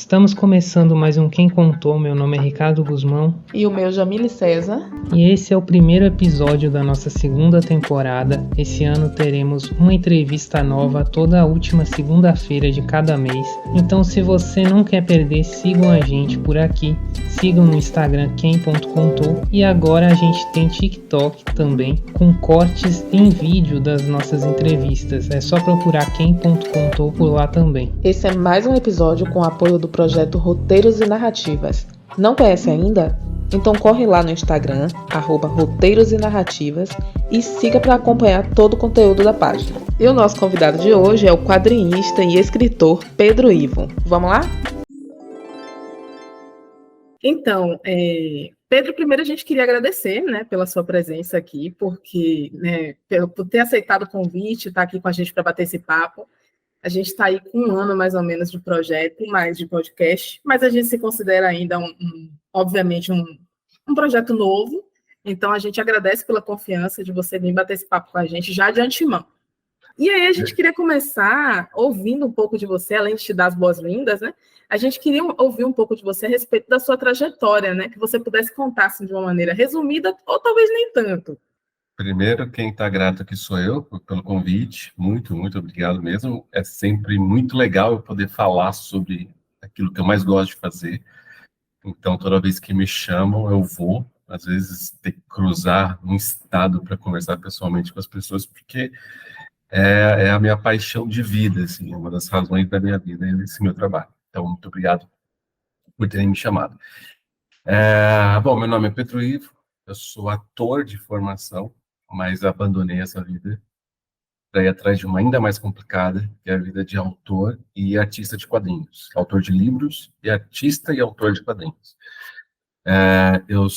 Estamos começando mais um Quem Contou. Meu nome é Ricardo Guzmão. E o meu, Jamile César. E esse é o primeiro episódio da nossa segunda temporada. Esse ano teremos uma entrevista nova toda a última segunda-feira de cada mês. Então, se você não quer perder, sigam a gente por aqui. Sigam no Instagram quem.contou. E agora a gente tem TikTok também, com cortes em vídeo das nossas entrevistas. É só procurar quem.contou por lá também. Esse é mais um episódio com o apoio do projeto Roteiros e Narrativas. Não conhece ainda? Então corre lá no Instagram, @Roteiros e Narrativas, e siga para acompanhar todo o conteúdo da página. E o nosso convidado de hoje é o quadrinista e escritor Pedro Ivo. Vamos lá? Então, Pedro, primeiro a gente queria agradecer, né, pela sua presença aqui, porque, né, por ter aceitado o convite, estar aqui com a gente para bater esse papo. A gente está aí com um ano, mais ou menos, de projeto, mais de podcast, mas a gente se considera ainda, obviamente, um projeto novo. Então, a gente agradece pela confiança de você vir bater esse papo com a gente já de antemão. E aí, a gente queria começar ouvindo um pouco de você, além de te dar as boas-vindas, né? A gente queria ouvir um pouco de você a respeito da sua trajetória, né? Que você pudesse contar, assim, de uma maneira resumida, ou talvez nem tanto. Primeiro, quem está grato aqui sou eu pelo convite. Muito, muito obrigado mesmo. É sempre muito legal eu poder falar sobre aquilo que eu mais gosto de fazer. Então, toda vez que me chamam, eu vou. Às vezes, ter que cruzar um estado para conversar pessoalmente com as pessoas, porque é a minha paixão de vida, assim, uma das razões da minha vida, é esse meu trabalho. Então, muito obrigado por terem me chamado. Bom, meu nome é Pedro Ivo, eu sou ator de formação, mas abandonei essa vida para ir atrás de uma ainda mais complicada, que é a vida de autor e artista de quadrinhos. Autor de livros e artista e autor de quadrinhos. Eu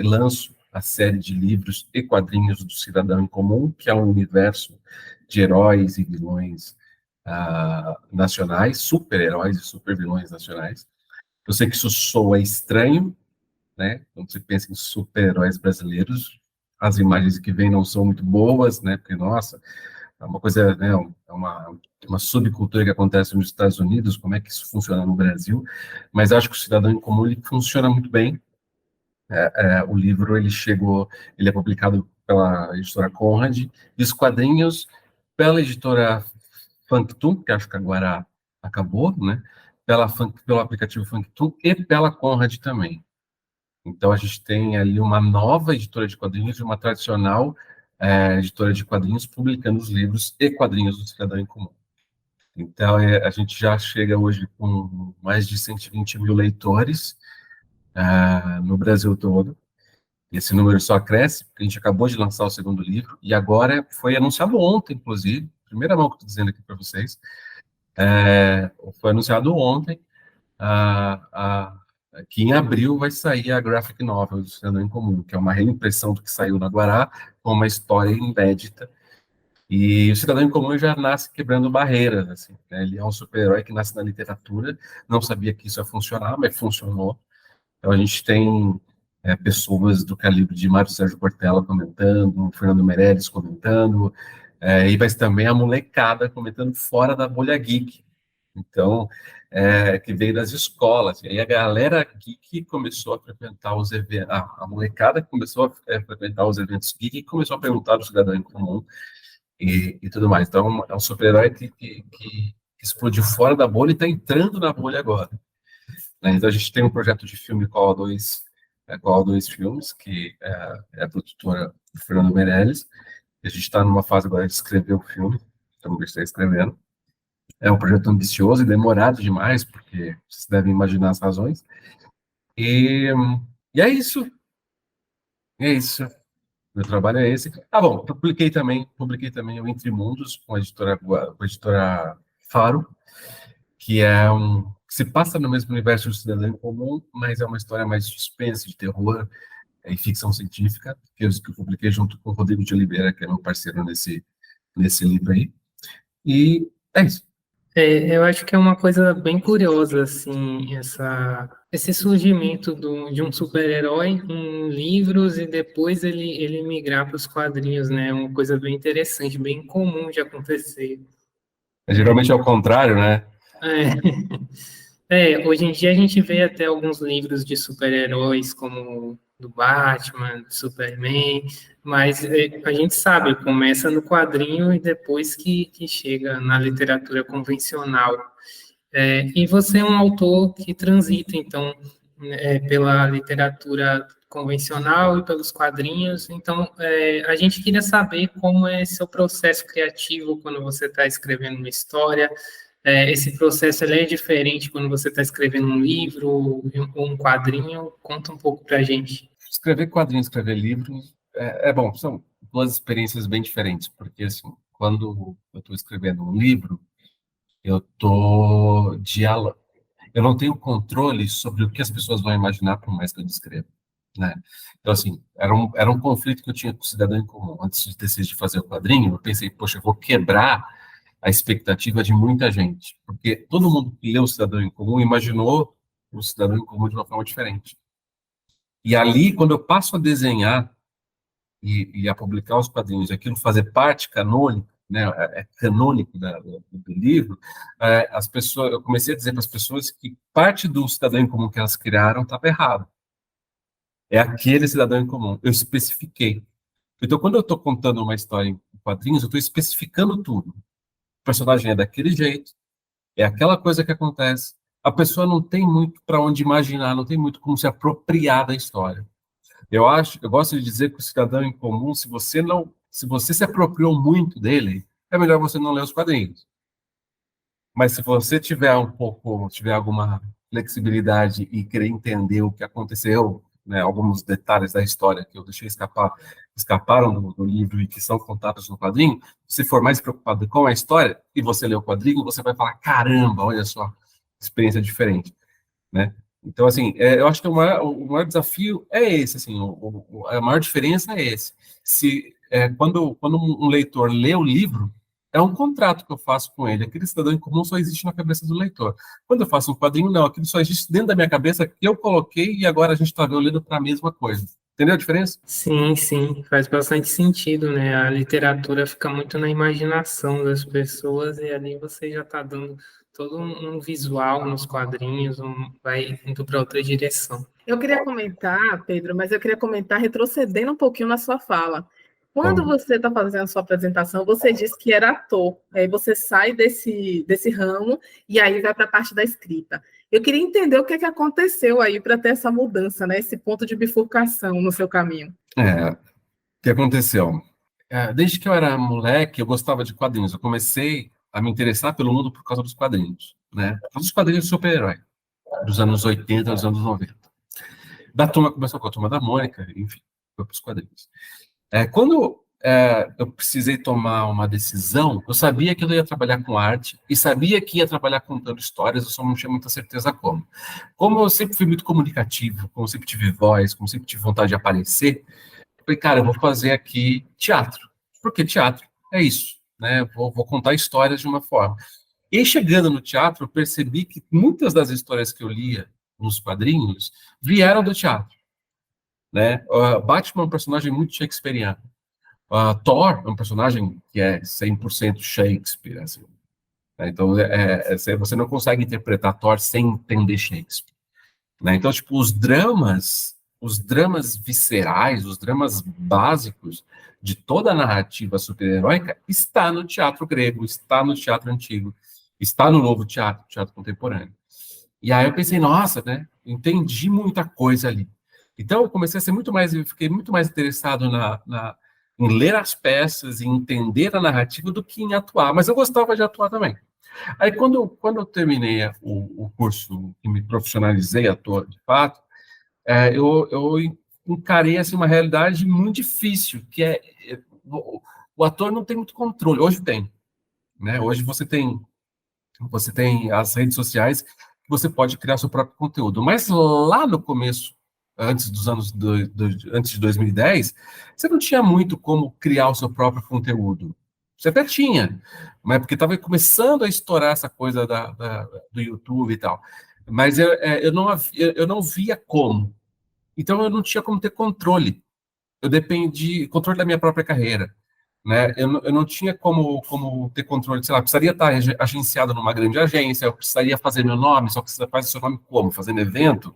lanço a série de livros e quadrinhos do Cidadão em Comum, que é um universo de heróis e vilões nacionais, super-heróis e super-vilões nacionais. Eu sei que isso soa estranho, né? Quando você pensa em super-heróis brasileiros, as imagens que vêm não são muito boas, né? Porque, nossa, é uma coisa, né? É uma subcultura que acontece nos Estados Unidos, como é que isso funciona no Brasil? Mas acho que o Cidadão em Comum, ele funciona muito bem. O livro, ele é publicado pela editora Conrad, e os quadrinhos pela editora Functum, que acho que agora acabou, né? Pelo aplicativo Functum e pela Conrad também. Então, a gente tem ali uma nova editora de quadrinhos e uma tradicional editora de quadrinhos publicando os livros e quadrinhos do Cidadão em Comum. Então, a gente já chega hoje com mais de 120 mil leitores no Brasil todo. Esse número só cresce, porque a gente acabou de lançar o segundo livro, e agora foi anunciado ontem, inclusive, primeira mão que estou dizendo aqui para vocês, foi anunciado ontem, que em abril vai sair a graphic novel do Cidadão em Comum, que é uma reimpressão do que saiu na Guará, com uma história inédita. E o Cidadão em Comum já nasce quebrando barreiras, assim, né? Ele é um super-herói que nasce na literatura, não sabia que isso ia funcionar, mas funcionou. Então a gente tem pessoas do calibre de Mário Sérgio Cortella comentando, Fernando Meirelles comentando, mas também a molecada comentando fora da bolha geek. Então, que veio das escolas. E aí a galera geek começou a frequentar os eventos, a molecada começou a frequentar os eventos geek e começou a perguntar do Cidadão em Comum e tudo mais. Então, é um super-herói que explodiu fora da bolha e está entrando na bolha agora. Né? Então, a gente tem um projeto de filme com a O2 Filmes, que é a produtora do Fernando Meirelles. A gente está numa fase agora de escrever o filme, estamos escrevendo. É um projeto ambicioso e demorado demais, porque vocês devem imaginar as razões. E é isso. É isso. Meu trabalho é esse. Bom, publiquei também o Entre Mundos com a editora Faro, que que se passa no mesmo universo do Cidadão em Comum, mas é uma história mais de suspense, de terror e ficção científica, que eu publiquei junto com o Rodrigo de Oliveira, que é meu parceiro nesse livro aí. E é isso. Eu acho que é uma coisa bem curiosa, assim, esse surgimento de um super-herói em livros e depois ele migrar para os quadrinhos, né? É uma coisa bem interessante, bem comum de acontecer. Geralmente é o contrário, né? Hoje em dia a gente vê até alguns livros de super-heróis, como do Batman, do Superman, mas a gente sabe, começa no quadrinho e depois que chega na literatura convencional. E você é um autor que transita, então, pela literatura convencional e pelos quadrinhos. Então, a gente queria saber como é seu processo criativo quando você está escrevendo uma história. Esse processo ele é diferente quando você está escrevendo um livro ou um quadrinho. Conta um pouco para a gente. Escrever quadrinhos, escrever livros, é bom, são duas experiências bem diferentes, porque, assim, quando eu estou escrevendo um livro, eu estou dialogando. Eu não tenho controle sobre o que as pessoas vão imaginar, por mais que eu descreva, né? Então, assim, era um conflito que eu tinha com o cidadão em comum. Antes de decidir fazer o quadrinho, eu pensei, poxa, eu vou quebrar a expectativa de muita gente, porque todo mundo que leu o cidadão em comum imaginou o cidadão em comum de uma forma diferente. E ali, quando eu passo a desenhar e a publicar os quadrinhos, aquilo fazer parte canônica, né, canônico do livro, as pessoas, eu comecei a dizer para as pessoas que parte do cidadão em comum que elas criaram estava errado. É aquele cidadão em comum. Eu especifiquei. Então, quando eu estou contando uma história em quadrinhos, eu estou especificando tudo. O personagem é daquele jeito, é aquela coisa que acontece. A pessoa não tem muito para onde imaginar, não tem muito como se apropriar da história. Eu gosto de dizer que o cidadão em comum, se você se apropriou muito dele, é melhor você não ler os quadrinhos. Mas se você tiver alguma flexibilidade e querer entender o que aconteceu, né, alguns detalhes da história que eu deixei escaparam do livro e que são contados no quadrinho, se for mais preocupado com a história e você ler o quadrinho, você vai falar, caramba, olha só, experiência diferente, né? Então, assim, eu acho que o maior desafio é esse, assim, a maior diferença é esse. Quando um leitor lê o livro, é um contrato que eu faço com ele. Aquele cidadão em comum só existe na cabeça do leitor. Quando eu faço um quadrinho, não, aquilo só existe dentro da minha cabeça que eu coloquei e agora a gente está olhando para a mesma coisa. Entendeu a diferença? Sim, sim, faz bastante sentido, né? A literatura fica muito na imaginação das pessoas e ali você já está dando todo um visual nos quadrinhos, vai indo para outra direção. Eu queria comentar, Pedro, mas eu queria comentar retrocedendo um pouquinho na sua fala. Quando você está fazendo a sua apresentação, você disse que era ator, aí você sai desse ramo e aí vai para a parte da escrita. Eu queria entender o que é que aconteceu aí para ter essa mudança, né? Esse ponto de bifurcação no seu caminho. O que aconteceu? Desde que eu era moleque, eu gostava de quadrinhos. Eu comecei a me interessar pelo mundo por causa dos quadrinhos, né? Por causa dos quadrinhos de super-herói, dos anos 80, dos anos 90. Começou com a Turma da Mônica, enfim, foi para os quadrinhos. Quando eu precisei tomar uma decisão, eu sabia que eu ia trabalhar com arte e sabia que ia trabalhar contando histórias, eu só não tinha muita certeza como. Como eu sempre fui muito comunicativo, como eu sempre tive voz, como eu sempre tive vontade de aparecer, eu falei, cara, eu vou fazer aqui teatro. Porque teatro é isso, né? Vou contar histórias de uma forma. E chegando no teatro, eu percebi que muitas das histórias que eu lia nos quadrinhos vieram do teatro, né? Batman é um personagem muito shakespeariano. Thor é um personagem que é 100% Shakespeare, assim, né? Então, você não consegue interpretar Thor sem entender Shakespeare, né? Então, tipo, os dramas viscerais, os dramas básicos de toda a narrativa super-heróica está no teatro grego, está no teatro antigo, está no novo teatro contemporâneo. E aí eu pensei, nossa, né? Entendi muita coisa ali. Então eu comecei a fiquei muito mais interessado em ler as peças, em entender a narrativa do que em atuar. Mas eu gostava de atuar também. Aí quando eu terminei o curso e me profissionalizei ator, de fato, eu encarei assim, uma realidade muito difícil, que o ator não tem muito controle. Hoje tem, né? Hoje você tem as redes sociais que você pode criar seu próprio conteúdo. Mas lá no começo, antes de 2010, você não tinha muito como criar o seu próprio conteúdo. Você até tinha, mas porque estava começando a estourar essa coisa do YouTube e tal. Mas eu não via como. Então eu não tinha como ter controle. Eu dependi controle da minha própria carreira. né? Eu não tinha como ter controle, sei lá, precisaria estar agenciado numa grande agência, eu precisaria fazer meu nome, só que você faz o seu nome como? Fazendo evento,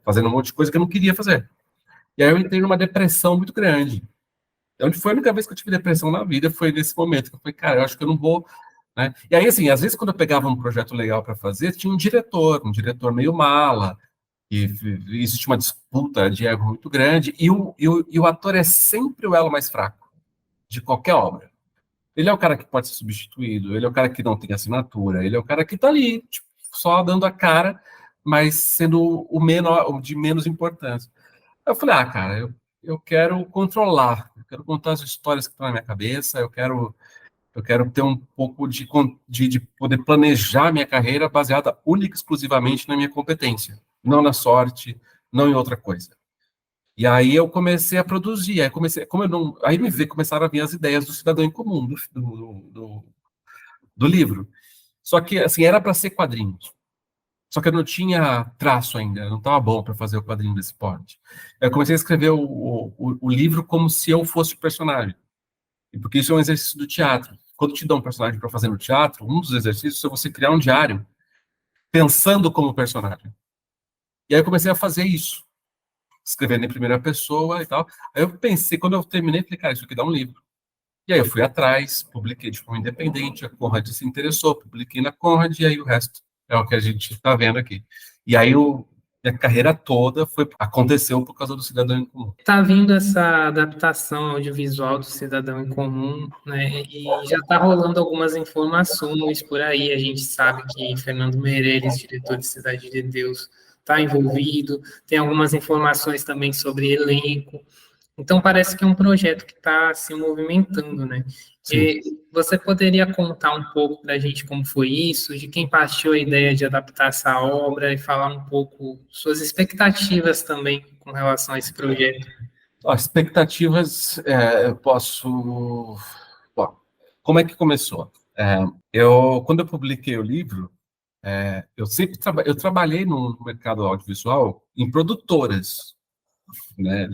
fazendo um monte de coisa que eu não queria fazer. E aí eu entrei numa depressão muito grande. Então, foi a única vez que eu tive depressão na vida, foi nesse momento, que eu falei, cara, eu acho que eu não vou, né? E aí, assim, às vezes quando eu pegava um projeto legal para fazer, tinha um diretor meio mala, e existe uma disputa de ego muito grande, e o ator é sempre o elo mais fraco de qualquer obra. Ele é o cara que pode ser substituído, ele é o cara que não tem assinatura, ele é o cara que está ali, tipo, só dando a cara, mas sendo o menor, de menos importância. Eu falei, cara, eu quero controlar, eu quero contar as histórias que estão na minha cabeça, eu quero ter um pouco de poder planejar minha carreira baseada única e exclusivamente na minha competência, não na sorte, não em outra coisa. E aí eu comecei a produzir, aí como eu não, aí começaram a vir as ideias do Cidadão em Comum, do livro. Só que, assim, era para ser quadrinhos. Só que eu não tinha traço ainda, não estava bom para fazer o quadrinho desse porte. Eu comecei a escrever o livro como se eu fosse o personagem. E porque isso é um exercício do teatro. Quando te dão um personagem para fazer no teatro, um dos exercícios é você criar um diário pensando como personagem. E aí eu comecei a fazer isso, escrevendo em primeira pessoa e tal. Aí eu pensei, quando eu terminei, falei, cara, isso aqui dá um livro. E aí eu fui atrás, publiquei de forma independente, a Conrad se interessou, publiquei na Conrad, e aí o resto é o que a gente está vendo aqui. E aí minha carreira toda aconteceu por causa do Cidadão em Comum. Está vindo essa adaptação audiovisual do Cidadão em Comum, né? E já está rolando algumas informações por aí. A gente sabe que Fernando Meirelles, diretor de Cidade de Deus, está envolvido. Tem algumas informações também sobre elenco. Então, parece que é um projeto que está se movimentando, né? E você poderia contar um pouco para a gente como foi isso, de quem partiu a ideia de adaptar essa obra e falar um pouco suas expectativas também com relação a esse projeto? As expectativas, eu posso... Bom, como é que começou? Quando eu publiquei o livro, eu sempre eu trabalhei no mercado audiovisual em produtoras, né,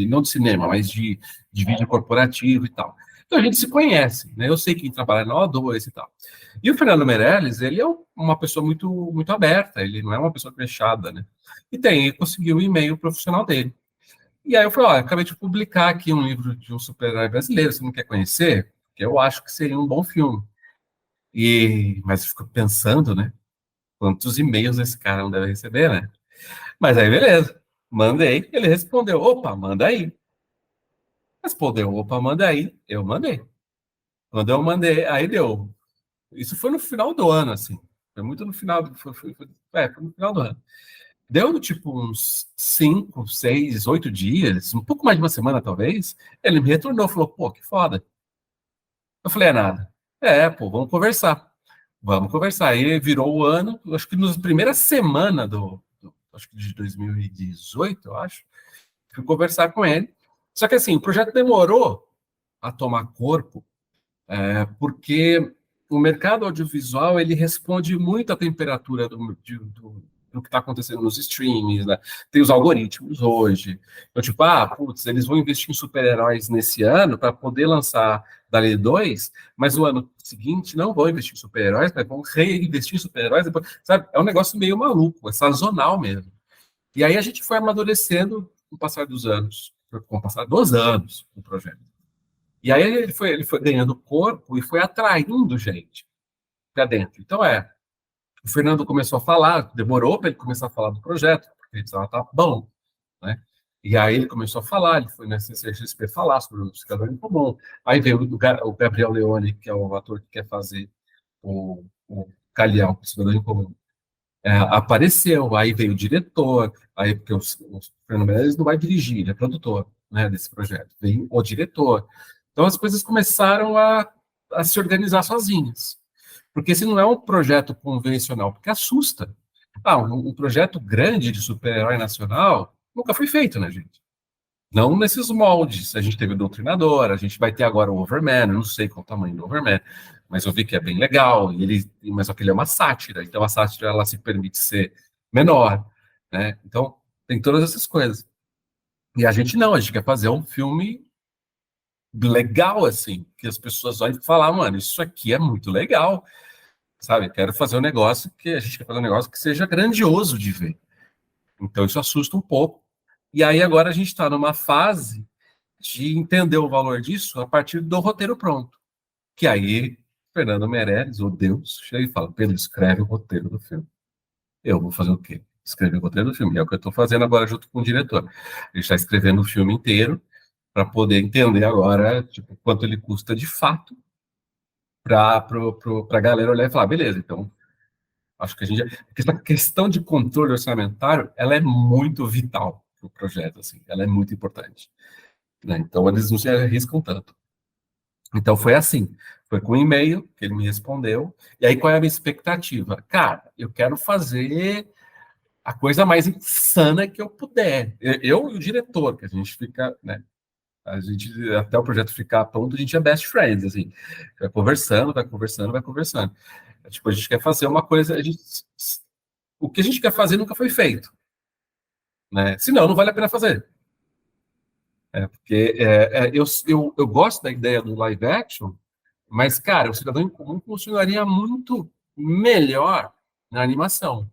não de cinema, mas de vídeo corporativo e tal. Então a gente se conhece, né? Eu sei quem trabalha na O2 e tal. E o Fernando Meirelles, ele é uma pessoa muito, muito aberta, ele não é uma pessoa fechada, né? Ele conseguiu o e-mail profissional dele. E aí eu falei, acabei de publicar aqui um livro de um super-herói brasileiro, você não quer conhecer? Porque eu acho que seria um bom filme. Mas eu fico pensando, né? Quantos e-mails esse cara não deve receber, né? Mas aí, beleza. Mandei. Ele respondeu, opa, manda aí. Respondeu, opa, manda aí. Eu mandei. Quando eu mandei, aí deu. Isso foi no final do ano, assim. Foi muito no final, foi no final do ano. Deu, tipo, uns 5, 6, 8 dias, um pouco mais de uma semana, talvez. Ele me retornou, falou, pô, que foda. Eu falei, é nada. Pô, vamos conversar. Vamos conversar. Aí virou o ano, acho que na primeira semana acho que de 2018, eu acho, fui conversar com ele. Só que assim, o projeto demorou a tomar corpo, porque o mercado audiovisual ele responde muito à temperatura do que está acontecendo nos streams, né? Tem os algoritmos hoje. Então, tipo, putz, eles vão investir em super-heróis nesse ano para poder lançar Dali 2, mas no ano seguinte não vão investir em super-heróis, mas vão reinvestir em super-heróis. Sabe? É um negócio meio maluco, é sazonal mesmo. E aí a gente foi amadurecendo com o passar dos anos, com o passar dos anos, o projeto. E aí ele foi ganhando corpo e foi atraindo gente para dentro. Então, o Fernando começou a falar, demorou para ele começar a falar do projeto, porque ele precisava estar bom, né? E aí ele começou a falar, ele foi na CCXP falar sobre o Cidadão em Comum. Aí veio o Gabriel Leone, que é o ator que quer fazer o Calial, o Cidadão em Comum. Apareceu, aí veio o diretor, aí porque o Fernando Meirelles não vai dirigir, ele é produtor, né, desse projeto, veio o diretor. Então as coisas começaram a se organizar sozinhas, porque esse não é um projeto convencional, porque assusta. Um projeto grande de super-herói nacional nunca foi feito, né, gente? Não nesses moldes. A gente teve o Doutrinador, a gente vai ter agora o Overman, eu não sei qual é o tamanho do Overman, mas eu vi que é bem legal, mas só que ele é uma sátira, então a sátira ela se permite ser menor, né? Então, tem todas essas coisas. E a gente não, a gente quer fazer um filme legal, assim, que as pessoas olhem e falam, mano, isso aqui é muito legal, sabe? Quero fazer um negócio que a gente quer fazer um negócio que seja grandioso de ver. Então isso assusta um pouco. E aí agora a gente está numa fase de entender o valor disso a partir do roteiro pronto. Que aí Fernando Meirelles, o Deus, chega e fala, Pedro, escreve o roteiro do filme. Eu vou fazer o quê? Escrever o roteiro do filme. E é o que eu estou fazendo agora junto com o diretor. Ele está escrevendo o filme inteiro para poder entender agora tipo, quanto ele custa de fato para a galera olhar e falar, beleza, então acho que a gente... Essa questão de controle orçamentário, ela é muito vital para o projeto, assim, ela é muito importante. Né? Então eles não se arriscam tanto. Então foi assim, foi com um e-mail que ele me respondeu, e aí qual é a minha expectativa? Cara, eu quero fazer a coisa mais insana que eu puder. Eu e o diretor, que a gente fica, né? A gente, até o projeto ficar pronto, a gente é best friends, assim. Vai conversando, vai conversando, vai conversando. Tipo, a gente quer fazer uma coisa, o que a gente quer fazer nunca foi feito. Né? Senão, não vale a pena fazer. Porque eu gosto da ideia do live action, mas, cara, o Cidadão em Comum funcionaria muito melhor na animação.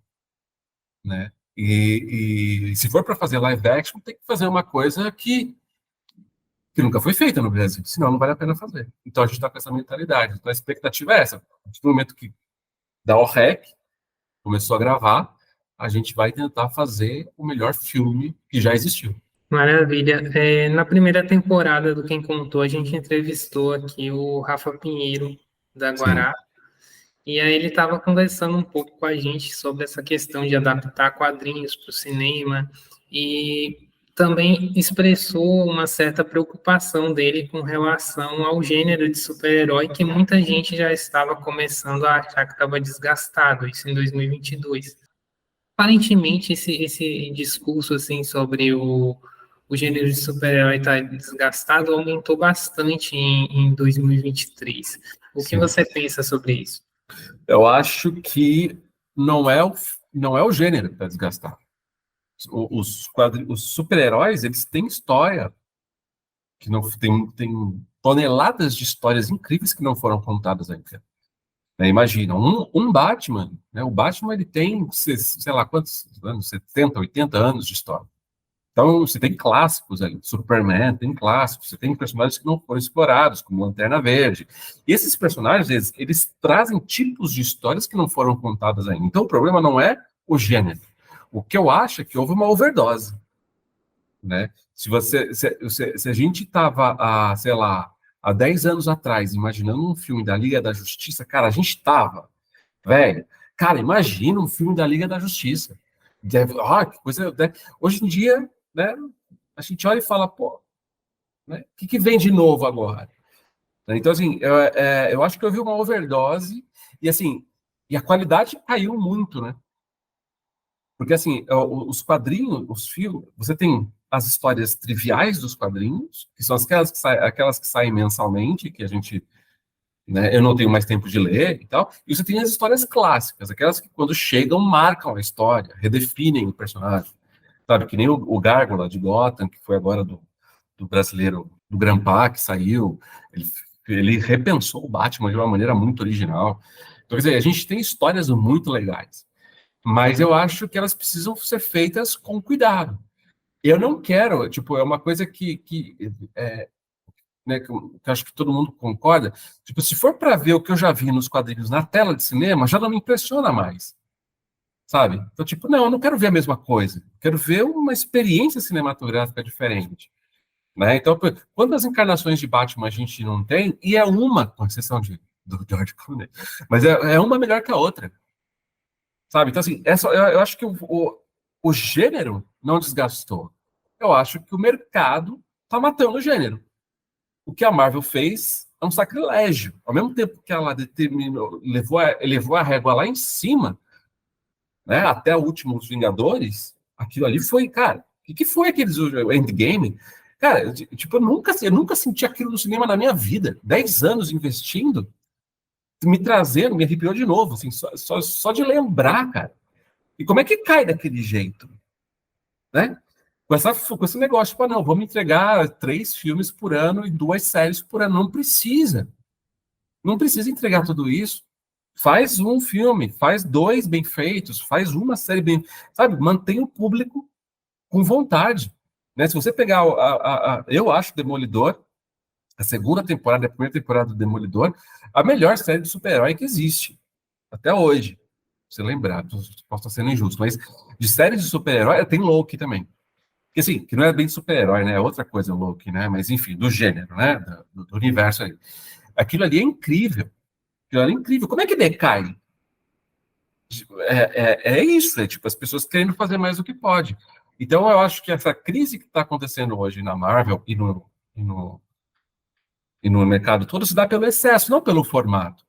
Né? E se for para fazer live action, tem que fazer uma coisa que nunca foi feita no Brasil, senão não vale a pena fazer. Então a gente está com essa mentalidade. Então a expectativa é essa. A partir do momento que dá o REC, começou a gravar, a gente vai tentar fazer o melhor filme que já existiu. Maravilha. Na primeira temporada do Quem Contou, a gente entrevistou aqui o Rafa Pinheiro, da Guará, e aí ele estava conversando um pouco com a gente sobre essa questão de adaptar quadrinhos para o cinema, e também expressou uma certa preocupação dele com relação ao gênero de super-herói, que muita gente já estava começando a achar que estava desgastado, isso em 2022. Aparentemente, esse discurso assim, sobre o gênero de super-herói estar desgastado aumentou bastante em 2023. O que você pensa sobre isso? Eu acho que não é o gênero que está desgastado. Os super-heróis, eles têm história, que não tem toneladas de histórias incríveis que não foram contadas ainda. Né, imagina, um Batman, né, o Batman ele tem, sei lá quantos anos, 70, 80 anos de história. Então, você tem clássicos ali, Superman tem clássicos, você tem personagens que não foram explorados, como Lanterna Verde. E esses personagens, eles trazem tipos de histórias que não foram contadas ainda. Então, o problema não é o gênero. O que eu acho é que houve uma overdose. Né? Se a gente estava, sei lá, há 10 anos atrás, imaginando um filme da Liga da Justiça, cara, a gente estava, velho, cara, imagina um filme da Liga da Justiça. Que coisa. Né? Hoje em dia, né, a gente olha e fala, pô, né, o que vem de novo agora? Então, assim, eu acho que houve uma overdose, e assim, e a qualidade caiu muito, né? Porque, assim, os quadrinhos, os filmes, você tem as histórias triviais dos quadrinhos, que são aquelas que saem mensalmente, que a gente, né, eu não tenho mais tempo de ler e tal, e você tem as histórias clássicas, aquelas que quando chegam marcam a história, redefinem o personagem, sabe, que nem o Gárgula de Gotham, que foi agora do brasileiro, do Grampá, que saiu, ele repensou o Batman de uma maneira muito original. Então, quer dizer, a gente tem histórias muito legais, mas eu acho que elas precisam ser feitas com cuidado. Eu não quero, tipo, é uma coisa né, que eu acho que todo mundo concorda, tipo, se for para ver o que eu já vi nos quadrinhos na tela de cinema, já não me impressiona mais, sabe? Então, tipo, não, eu não quero ver a mesma coisa, quero ver uma experiência cinematográfica diferente, né? Então, quantas encarnações de Batman a gente não tem, e é uma, com exceção do George Clooney, mas é uma melhor que a outra, sabe? Então, assim, eu acho que o gênero não desgastou. Eu acho que o mercado está matando o gênero. O que a Marvel fez é um sacrilégio. Ao mesmo tempo que ela levou a régua lá em cima, né, até o último dos Vingadores, aquilo ali foi, cara, o que foi aqueles Endgame? Cara, tipo, eu nunca senti aquilo no cinema na minha vida. 10 anos investindo, me arrepiou de novo, assim, só de lembrar, cara. E como é que cai daquele jeito? Né? com esse negócio, tipo, não, vamos entregar 3 filmes por ano e 2 séries por ano. Não precisa. Não precisa entregar tudo isso. Faz um filme, faz 2 bem feitos, faz uma série bem... Sabe, mantém o público com vontade. Né? Se você pegar... eu acho Demolidor, a segunda temporada, a primeira temporada do Demolidor, a melhor série de super-herói que existe. Até hoje. Se lembrar, posso estar sendo injusto, mas de série de super-herói, tem Loki também. Que assim, que não é bem super-herói, né? É outra coisa, o Loki, né? Mas enfim, do gênero, né? Do universo ali. Aquilo ali é incrível. Aquilo ali é incrível. Como é que decai? É isso, é tipo as pessoas querendo fazer mais do que pode. Então eu acho que essa crise que está acontecendo hoje na Marvel e no mercado todo se dá pelo excesso, não pelo formato.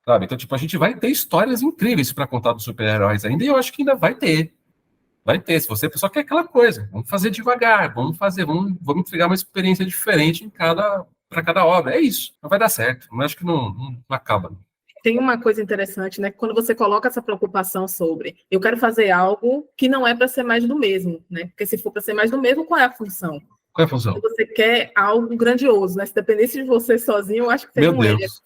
Sabe? Então, tipo, a gente vai ter histórias incríveis para contar dos super-heróis ainda, e eu acho que ainda vai ter. Vai ter, se você só quer aquela coisa. Vamos fazer devagar, vamos entregar uma experiência diferente para cada obra. É isso. Não vai dar certo. Eu acho que não acaba. Tem uma coisa interessante, né? Quando você coloca essa preocupação sobre eu quero fazer algo que não é para ser mais do mesmo, né? Porque se for para ser mais do mesmo, qual é a função? Qual é a função? Quando você quer algo grandioso, né? Se dependesse de você sozinho, eu acho que seria Meu Deus.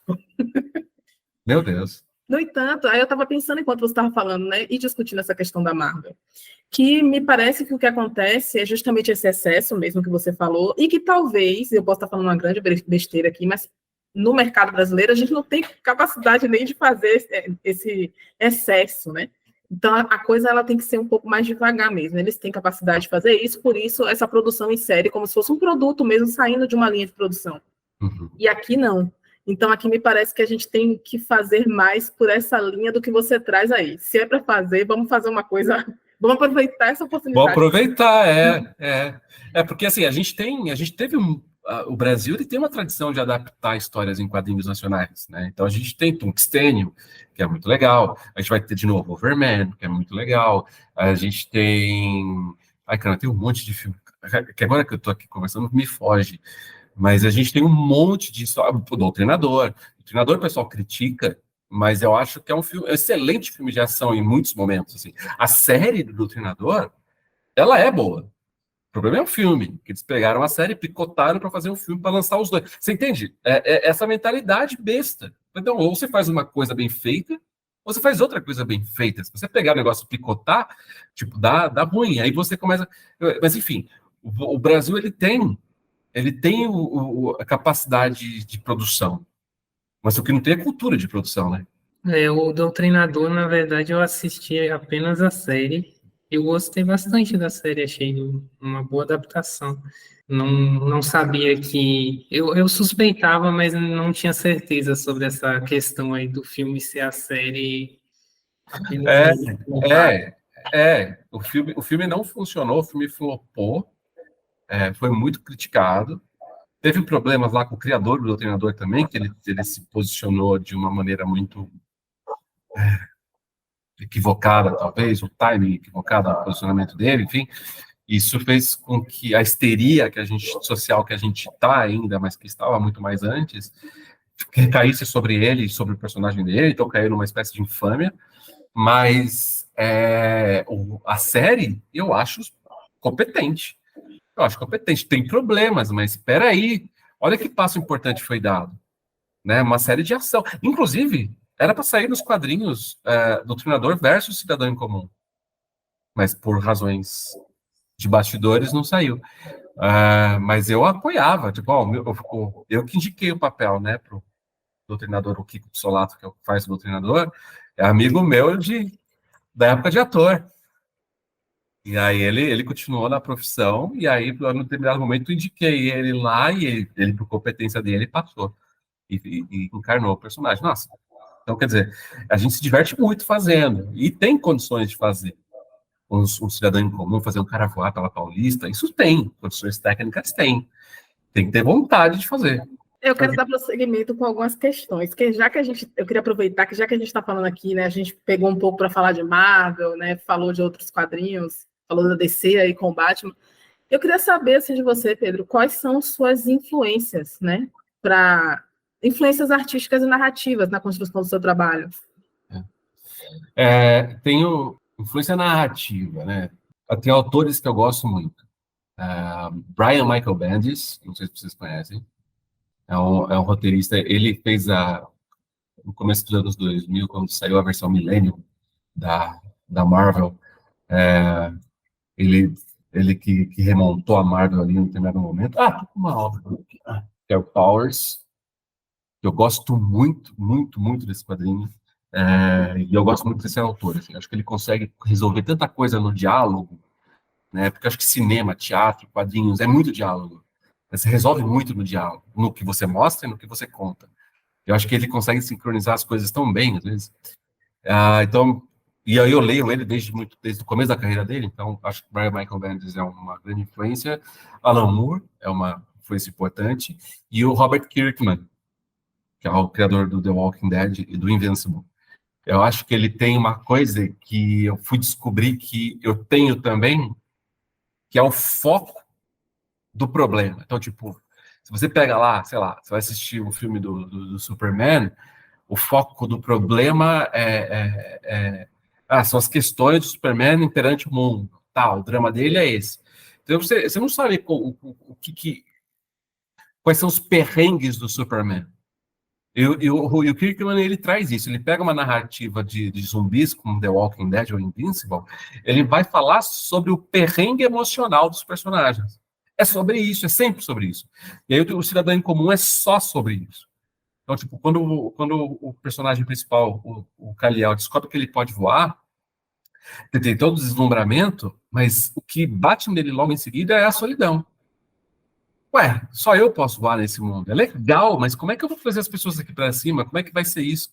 Meu Deus. No entanto, aí eu estava pensando enquanto você estava falando, né? E discutindo essa questão da Marvel. Que me parece que o que acontece é justamente esse excesso mesmo que você falou, e que talvez, eu posso estar falando uma grande besteira aqui, mas no mercado brasileiro a gente não tem capacidade nem de fazer esse excesso, né? Então a coisa ela tem que ser um pouco mais devagar mesmo. Eles têm capacidade de fazer isso, por isso essa produção em série, como se fosse um produto mesmo saindo de uma linha de produção. Uhum. E aqui não. Então aqui me parece que a gente tem que fazer mais por essa linha do que você traz aí. Se é para fazer, vamos fazer uma coisa. Vamos aproveitar essa oportunidade. Vamos aproveitar, porque assim, a gente teve o Brasil ele tem uma tradição de adaptar histórias em quadrinhos nacionais, né? Então a gente tem Tungstênio, que é muito legal. A gente vai ter de novo Overman, que é muito legal. A gente tem... Ai, cara, tem um monte de filme. Que agora que eu tô aqui conversando, me foge. Mas a gente tem um monte de história. O Doutrinador. O Doutrinador o pessoal critica, mas eu acho que é um excelente filme de ação em muitos momentos. Assim. A série do Doutrinador, ela é boa. O problema é o filme, que eles pegaram a série e picotaram para fazer um filme para lançar os dois. Você entende? É essa mentalidade besta. Então, ou você faz uma coisa bem feita, ou você faz outra coisa bem feita. Se você pegar o negócio e picotar, tipo, dá ruim. Aí você começa... Mas, enfim, o Brasil, ele tem a capacidade de produção. Mas o que não tem é cultura de produção, né? O Doutrinador, na verdade, eu assisti apenas a série. Eu gostei bastante da série, achei uma boa adaptação. Não sabia que... Eu suspeitava, mas não tinha certeza sobre essa questão aí do filme ser a série apenas O filme não funcionou, o filme flopou, foi muito criticado. Teve problemas lá com o criador do Doutrinador também, que ele se posicionou de uma maneira muito equivocada, talvez, o timing equivocado do posicionamento dele, enfim. Isso fez com que a histeria social que a gente está ainda, mas que estava muito mais antes, recaísse sobre ele, sobre o personagem dele, então caiu numa espécie de infâmia. Mas a série, eu acho competente. Tem problemas, mas espera aí. Olha que passo importante foi dado. Né? Uma série de ação. Inclusive, era para sair nos quadrinhos Doutrinador versus Cidadão em Comum. Mas por razões de bastidores não saiu. Mas eu apoiava. Tipo, eu que indiquei o papel, né, pro Doutrinador, o Kiko Solato, que faz o Doutrinador, é amigo meu da época de ator. E aí ele continuou na profissão, e aí, no determinado momento, eu indiquei ele lá, e ele por competência dele, passou. E encarnou o personagem. Nossa, então, quer dizer, a gente se diverte muito fazendo, e tem condições de fazer. Um cidadão em comum, fazer um cara voar pela Paulista, isso tem, condições técnicas tem que ter vontade de fazer. Eu quero dar prosseguimento com algumas questões, que eu queria aproveitar que já que a gente está falando aqui, né, a gente pegou um pouco para falar de Marvel, né, falou de outros quadrinhos, falou da DC aí com o Batman. Eu queria saber assim de você, Pedro, quais são suas influências, né, influências artísticas e narrativas na construção do seu trabalho? Tenho influência narrativa, né? Tem autores que eu gosto muito. Brian Michael Bendis, não sei se vocês conhecem, é um roteirista, ele fez no começo dos anos 2000, quando saiu a versão Millennium da Marvel, é, ele, ele que remontou a Marvel ali em determinado momento. Tô com uma obra aqui, que é o Powers, que eu gosto muito, muito, muito desse quadrinho, e eu gosto muito desse autor, assim, acho que ele consegue resolver tanta coisa no diálogo, né, porque eu acho que cinema, teatro, quadrinhos, é muito diálogo. Você resolve muito no diálogo, no que você mostra e no que você conta. Eu acho que ele consegue sincronizar as coisas tão bem, às vezes. Então, e aí eu leio ele desde o começo da carreira dele, então acho que Brian Michael Bendis é uma grande influência, Alan Moore é uma influência importante, e o Robert Kirkman, que é o criador do The Walking Dead e do Invincible. Eu acho que ele tem uma coisa que eu fui descobrir que eu tenho também, que é o foco do problema. Então, tipo, se você pega lá, sei lá, você vai assistir um filme do Superman, o foco do problema são as questões do Superman perante o mundo. O drama dele é esse. Então, você não sabe quais são os perrengues do Superman. E o Kirkman, ele traz isso. Ele pega uma narrativa de zumbis, como The Walking Dead ou Invincible, ele vai falar sobre o perrengue emocional dos personagens. É sobre isso, é sempre sobre isso. E aí o Cidadão em Comum é só sobre isso. Então, tipo, quando o personagem principal, o Kal-El, descobre que ele pode voar, ele tem todo o deslumbramento, mas o que bate nele logo em seguida é a solidão. Ué, só eu posso voar nesse mundo. É legal, mas como é que eu vou fazer as pessoas aqui para cima? Como é que vai ser isso?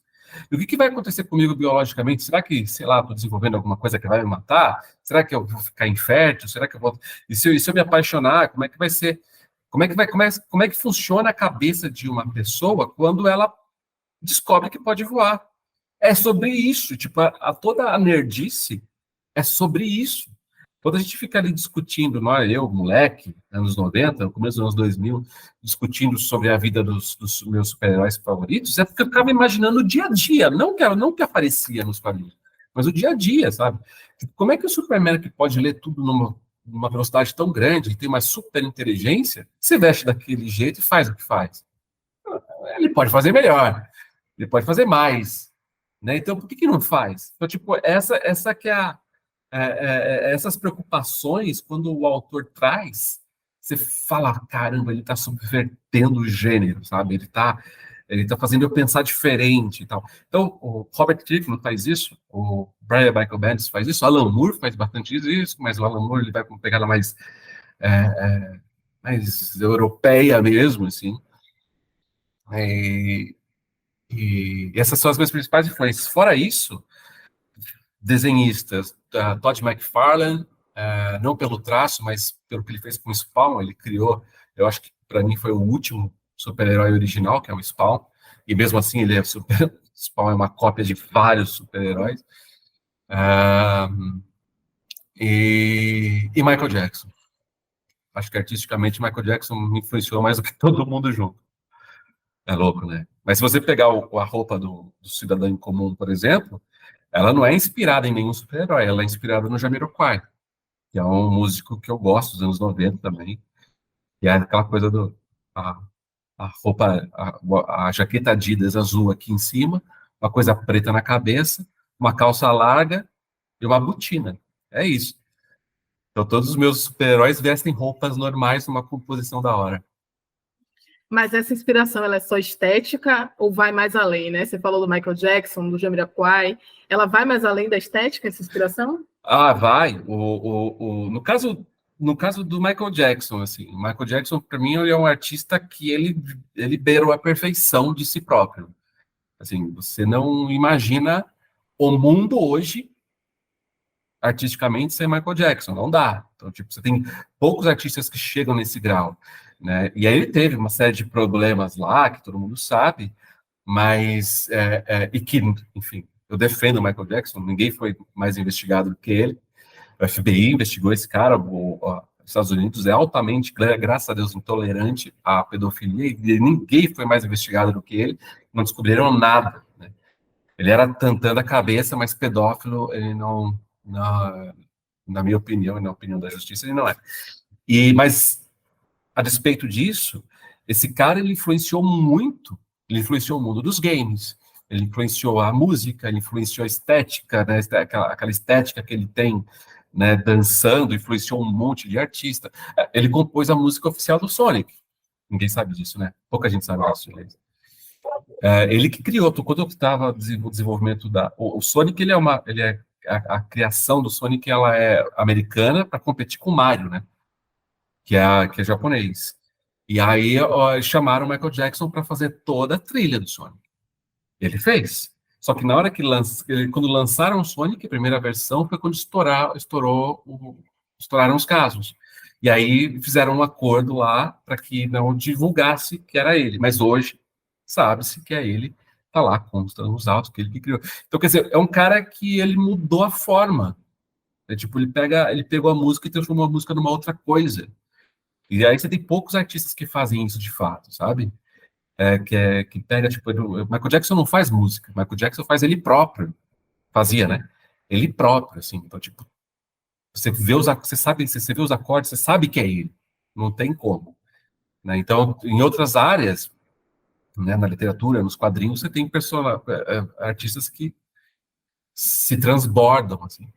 E o que vai acontecer comigo biologicamente? Será que, sei lá, estou desenvolvendo alguma coisa que vai me matar? Será que eu vou ficar infértil? Será que eu vou... E se eu me apaixonar, como é que vai ser? Como é que funciona a cabeça de uma pessoa quando ela descobre que pode voar? É sobre isso, tipo, toda a nerdice é sobre isso. Quando a gente fica ali discutindo, eu, moleque, anos 90, no começo dos anos 2000, discutindo sobre a vida dos meus super-heróis favoritos, é porque eu ficava imaginando o dia a dia, não que aparecia nos quadrinhos, mas o dia a dia, sabe? Tipo, como é que o Superman, que pode ler tudo numa velocidade tão grande, e tem uma super inteligência, se veste daquele jeito e faz o que faz? Ele pode fazer melhor, ele pode fazer mais, né? Então, por que não faz? Então, tipo, essa que é essas preocupações, quando o autor traz, você fala, caramba, ele está subvertendo o gênero, sabe? Ele tá fazendo eu pensar diferente e tal. Então, o Robert Kirkman faz isso, o Brian Michael Bendis faz isso, o Alan Moore faz bastante isso, mas o Alan Moore ele vai com uma pegada é, é, mais europeia mesmo, assim. E, e essas são as minhas principais influências. Fora isso, desenhistas, Todd McFarlane, não pelo traço, mas pelo que ele fez com o Spawn, ele criou, eu acho que para mim foi o último super-herói original, que é o Spawn, e mesmo assim ele é Spawn é uma cópia de vários super-heróis, e Michael Jackson. Acho que artisticamente Michael Jackson me influenciou mais do que todo mundo junto. É louco, né? Mas se você pegar a roupa do Cidadão em Comum, por exemplo, ela não é inspirada em nenhum super-herói, ela é inspirada no Jamiroquai, que é um músico que eu gosto dos anos 90 também, e é aquela coisa a, a roupa, a jaqueta Adidas azul aqui em cima, uma coisa preta na cabeça, uma calça larga e uma botina. É isso. Então todos os meus super-heróis vestem roupas normais numa composição da hora. Mas essa inspiração, ela é só estética ou vai mais além, né? Você falou do Michael Jackson, do Jamiroquai. Ela vai mais além da estética, essa inspiração? Vai. No caso do Michael Jackson, assim, o Michael Jackson, para mim, ele é um artista que ele beirou a perfeição de si próprio. Assim, você não imagina o mundo hoje artisticamente sem Michael Jackson, não dá. Então, tipo, você tem poucos artistas que chegam nesse grau, né? E aí ele teve uma série de problemas lá, que todo mundo sabe, mas, e que, enfim, eu defendo o Michael Jackson, ninguém foi mais investigado do que ele, o FBI investigou esse cara, os Estados Unidos é altamente, graças a Deus, intolerante à pedofilia, e ninguém foi mais investigado do que ele, não descobriram nada, né? Ele era tantã da cabeça, mas pedófilo, ele não, na minha opinião e na opinião da justiça, ele não é. Mas, a despeito disso, esse cara, ele influenciou muito, ele influenciou o mundo dos games, ele influenciou a música, ele influenciou a estética, né, aquela estética que ele tem, né, dançando, influenciou um monte de artista. Ele compôs a música oficial do Sonic. Ninguém sabe disso, né? Pouca gente sabe disso. Ele que criou, quando eu estava no desenvolvimento o Sonic, ele é a criação do Sonic, ela é americana para competir com o Mario, né? Que é japonês. E aí chamaram o Michael Jackson para fazer toda a trilha do Sonic. Ele fez. Só que na hora quando lançaram o Sonic, a primeira versão, foi quando estouraram os casos. E aí fizeram um acordo lá para que não divulgasse que era ele. Mas hoje sabe-se que é ele, tá lá, consta nos autos que ele que criou. Então, quer dizer, é um cara que ele mudou a forma. Tipo, ele pegou a música e transformou a música numa outra coisa. E aí você tem poucos artistas que fazem isso de fato, sabe? Que pega, tipo, o Michael Jackson não faz música, o Michael Jackson faz ele próprio. Fazia, né? Ele próprio, assim. Então, tipo, você vê você vê os acordes, você sabe que é ele. Não tem como. Né? Então, em outras áreas, né, na literatura, nos quadrinhos, você tem artistas que se transbordam, assim.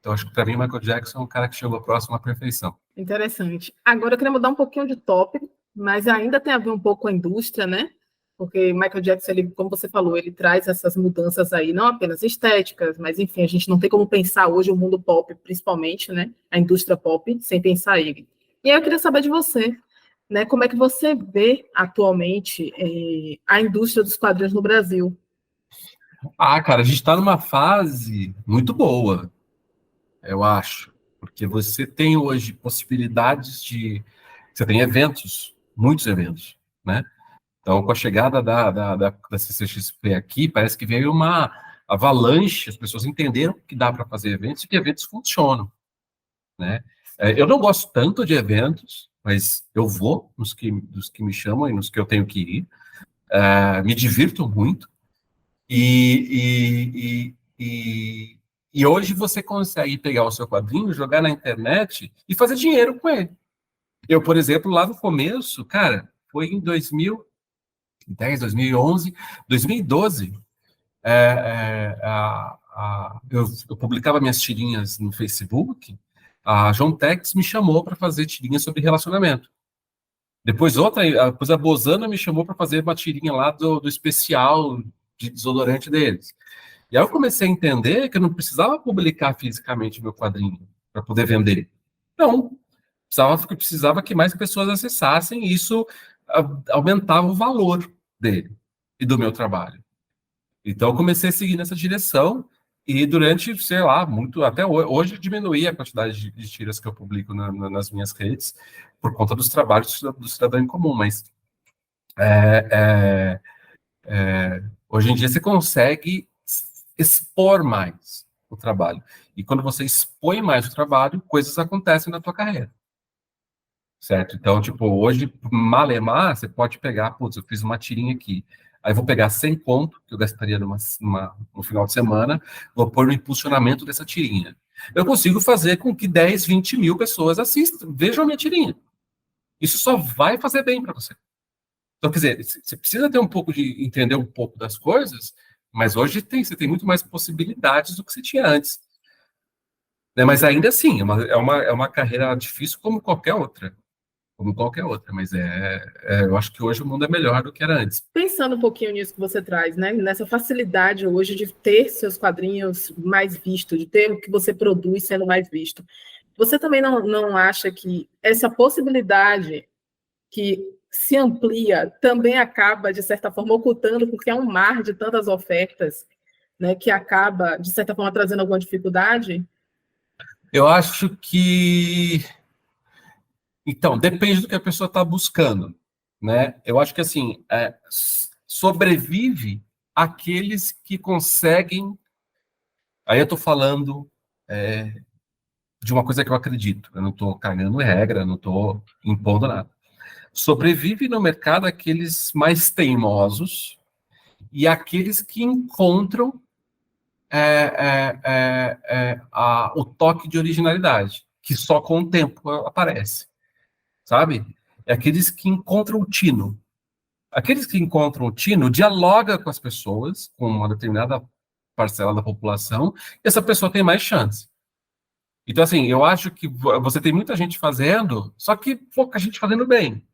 Então, acho que para mim, Michael Jackson é um cara que chegou próximo à perfeição. Interessante. Agora eu queria mudar um pouquinho de tópico, mas ainda tem a ver um pouco com a indústria, né? Porque Michael Jackson, ele, como você falou, ele traz essas mudanças aí, não apenas estéticas, mas enfim, a gente não tem como pensar hoje o mundo pop, principalmente, né? A indústria pop, sem pensar ele. E aí eu queria saber de você, né? Como é que você vê atualmente a indústria dos quadrinhos no Brasil? Cara, a gente está numa fase muito boa, eu acho, porque você tem hoje possibilidades você tem eventos, muitos eventos, né? Então, com a chegada da CCXP aqui, parece que veio uma avalanche, as pessoas entenderam que dá para fazer eventos e que eventos funcionam, né? Eu não gosto tanto de eventos, mas eu vou nos que me chamam e nos que eu tenho que ir. Me divirto muito. E hoje você consegue pegar o seu quadrinho, jogar na internet e fazer dinheiro com ele. Eu, por exemplo, lá no começo, cara, foi em 2010, 2011, 2012, eu publicava minhas tirinhas no Facebook, a João Tex me chamou para fazer tirinhas sobre relacionamento. Depois a Bozano me chamou para fazer uma tirinha lá do especial de desodorante deles. E aí eu comecei a entender que eu não precisava publicar fisicamente meu quadrinho para poder vender. Não, precisava que mais pessoas acessassem, e isso aumentava o valor dele e do meu trabalho. Então eu comecei a seguir nessa direção, e durante, sei lá, até hoje diminuí a quantidade de tiras que eu publico nas minhas redes por conta dos trabalhos do cidadão em comum, mas hoje em dia você consegue expor mais o trabalho. E quando você expõe mais o trabalho, coisas acontecem na tua carreira. Certo? Então, tipo, hoje, malemar, você pode pegar, putz, eu fiz uma tirinha aqui. Aí vou pegar 100 conto, que eu gastaria no final de semana, vou pôr no impulsionamento dessa tirinha. Eu consigo fazer com que 10, 20 mil pessoas assistam, vejam a minha tirinha. Isso só vai fazer bem para você. Então, quer dizer, você precisa ter entender um pouco das coisas, mas hoje você tem muito mais possibilidades do que você tinha antes. Né? Mas ainda assim, é uma carreira difícil como qualquer outra. Mas eu acho que hoje o mundo é melhor do que era antes. Pensando um pouquinho nisso que você traz, né? Nessa facilidade hoje de ter seus quadrinhos mais vistos, de ter o que você produz sendo mais visto. Você também não acha que essa possibilidade que se amplia também acaba, de certa forma, ocultando, porque é um mar de tantas ofertas, né, que acaba, de certa forma, trazendo alguma dificuldade? Eu acho que... Então, depende do que a pessoa está buscando, né? Eu acho que, assim, sobrevive aqueles que conseguem... Aí eu estou falando de uma coisa que eu acredito. Eu não estou cagando regra, não estou impondo nada. Sobrevive no mercado aqueles mais teimosos e aqueles que encontram o toque de originalidade, que só com o tempo aparece. sabe? É aqueles que encontram o tino. Aqueles que encontram o tino dialoga com as pessoas, com uma determinada parcela da população, e essa pessoa tem mais chance. Então, assim, eu acho que você tem muita gente fazendo, só que pouca gente fazendo bem.